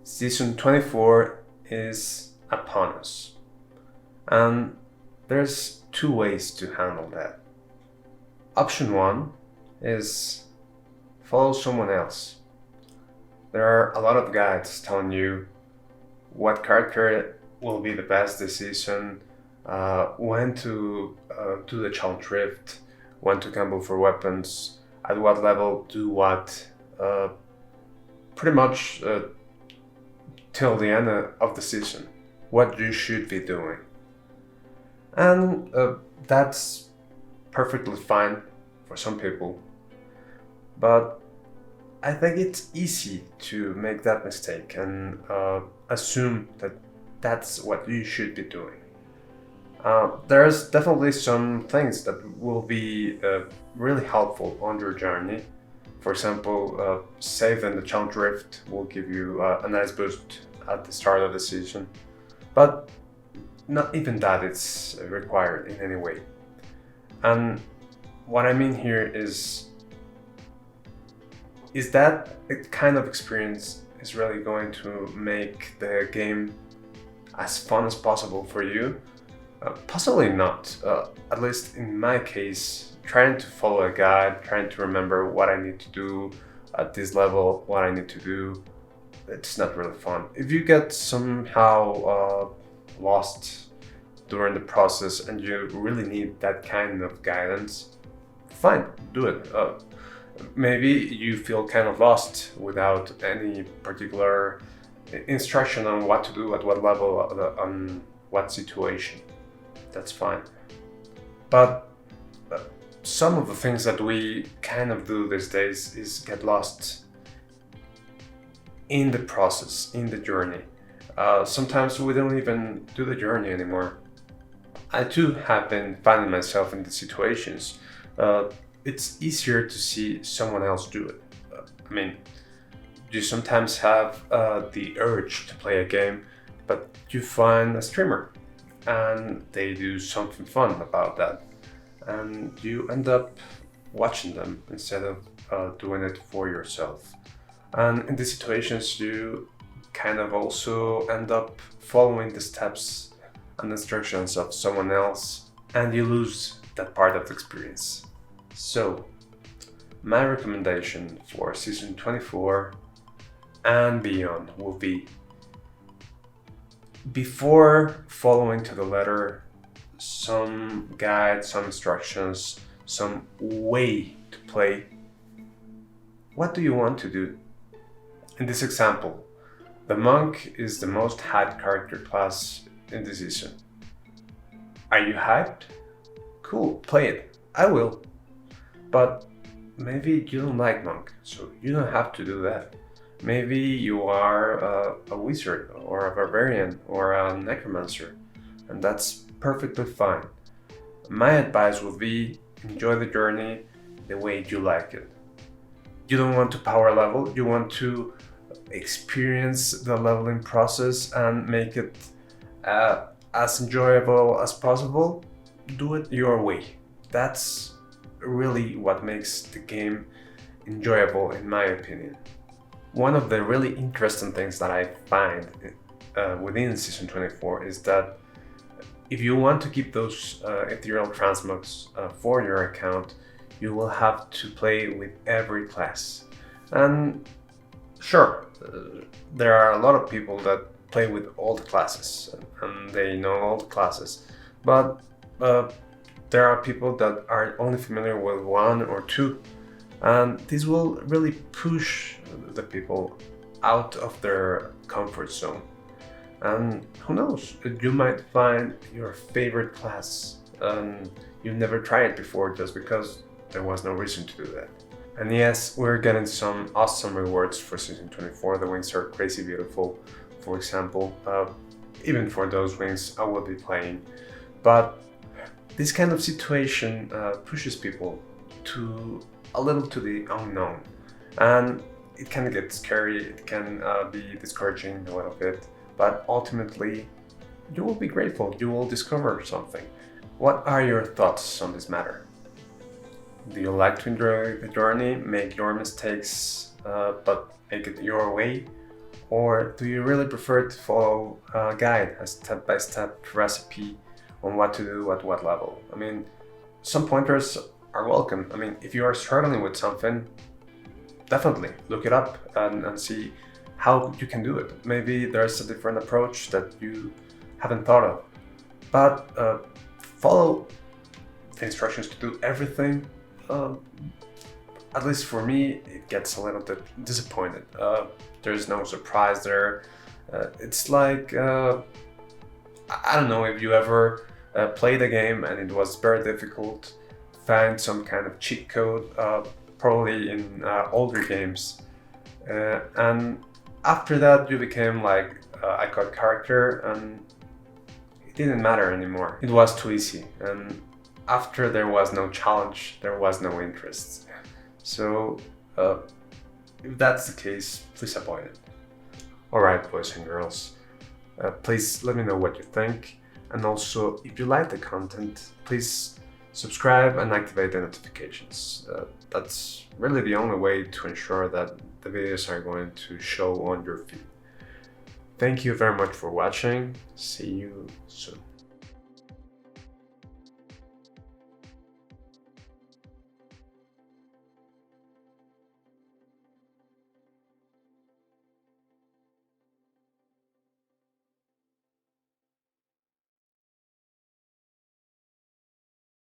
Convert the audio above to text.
Season 24 is upon us, and there's two ways to handle that. Option one is follow someone else. There are a lot of guides telling you what character will be the best this season, when to do the challenge rift, when to gamble for weapons, at what level do what, pretty much till the end of the season, what you should be doing. And that's perfectly fine for some people, but I think it's easy to make that mistake and assume that that's what you should be doing. There's definitely some things that will be really helpful on your journey. For example, save in the challenge rift will give you a nice boost at the start of the season, but not even that is required in any way. And what I mean here is that kind of experience is really going to make the game as fun as possible for you? Possibly not. At least in my case, trying to follow a guide, trying to remember what I need to do at this level, what I need to do, it's not really fun. If you get somehow lost during the process and you really need that kind of guidance, fine, do it. Maybe you feel kind of lost without any particular instruction on what to do at what level, on what situation. That's fine. But some of the things that we kind of do these days is get lost in the process, in the journey. Sometimes we don't even do the journey anymore. I too have been finding myself in these situations. It's easier to see someone else do it. I mean, you sometimes have the urge to play a game, but you find a streamer and they do something fun about that, and you end up watching them instead of doing it for yourself. And in these situations, you kind of also end up following the steps and instructions of someone else, and you lose that part of the experience. So, my recommendation for season 24 and beyond will be, before following to the letter some guide, some instructions, some way to play, what do you want to do? In this example, the monk is the most hyped character class in this season. Are you hyped? Cool, play it. I will. But maybe you don't like monk, so you don't have to do that. Maybe you are a wizard or a barbarian or a necromancer, and that's perfectly fine. My advice would be, enjoy the journey the way you like it. You don't want to power level, you want to experience the leveling process and make it as enjoyable as possible. Do it your way. That's really what makes the game enjoyable, in my opinion. One of the really interesting things that I find within Season 24 is that if you want to keep those ethereal transmogs for your account, you will have to play with every class. And sure, there are a lot of people that play with all the classes and they know all the classes, but there are people that are only familiar with one or two, and this will really push the people out of their comfort zone. And who knows, you might find your favorite class and you've never tried it before just because there was no reason to do that. And yes, we're getting some awesome rewards for season 24. The wings are crazy beautiful, for example. Even for those wings I will be playing. But this kind of situation pushes people to a little to the unknown, and it can get scary, it can be discouraging a little bit, but ultimately you will be grateful, you will discover something. What are your thoughts on this matter? Do you like to enjoy the journey, make your mistakes, but make it your way? Or do you really prefer to follow a guide, a step-by-step recipe on what to do at what level? I mean, some pointers are welcome. I mean, if you are struggling with something, definitely look it up and see how you can do it. Maybe there's a different approach that you haven't thought of. But follow the instructions to do everything. At least for me, it gets a little bit disappointed. There's no surprise there. It's like, I don't know if you ever played a game and it was very difficult, find some kind of cheat code, probably in older games. And after that, you became like a god character and it didn't matter anymore. It was too easy. And after there was no challenge, there was no interest. So, if that's the case, please avoid it. Alright, boys and girls, please let me know what you think. And also, if you like the content, please subscribe and activate the notifications. That's really the only way to ensure that the videos are going to show on your feed. Thank you very much for watching. See you soon.